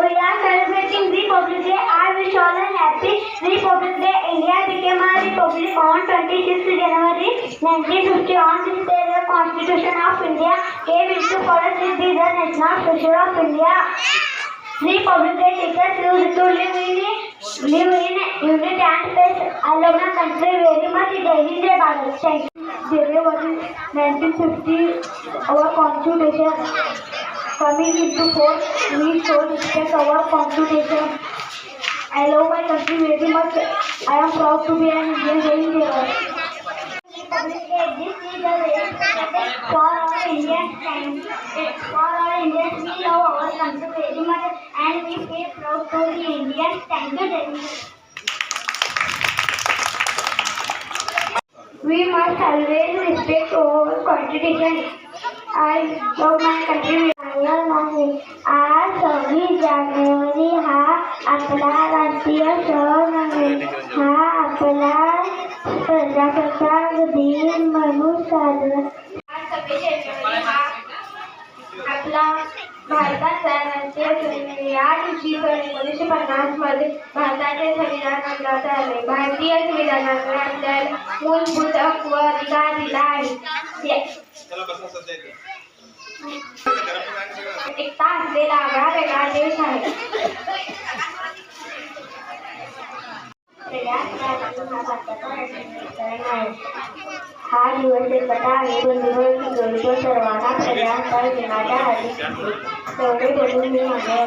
we are celebrating Republic Day. I wish all a happy Republic Day. India became a republic on 26th January 1950. On this day, the Constitution of India came into force with the national treasure of India. Republic Day teaches you to live in unity and peace. I love my country very much. Jai Hind, Jai Bharat. Thank you. January 1950, our Constitution coming into force, we show respect our Constitution. I love my country very much. I am proud to be an Indian. Jai Hind, Jai Bharat. Republic Day. This is a very special for our Indians. For our Indians, we love our country very much and we feel proud to be Indians. Thank you, Jai Hind. We must always respect our Constitution. I love my country. आज 26 जानेवारी हा आपला राष्ट्रीय सण आहे. हा आपला प्रजासत्ताक दिन म्हणून साजरा. आज 26 जानेवारी हा आपला भारताचा राष्ट्रीय सण आहे. या दिवशी 1950 मध्ये भारताचे संविधान अंमलात आले. भारतीय संविधानाने आपल्याला मूलभूत हक्क व अधिकार दिला आहे. एकता असलेला आगळा वेगळा देश आहे. हा दिवस एकता आणि बंधुभाव शिकवतो सर्वांना. प्रजासत्ताक दिनाच्या हार्दिक तेवढे बोलून मी माझ्या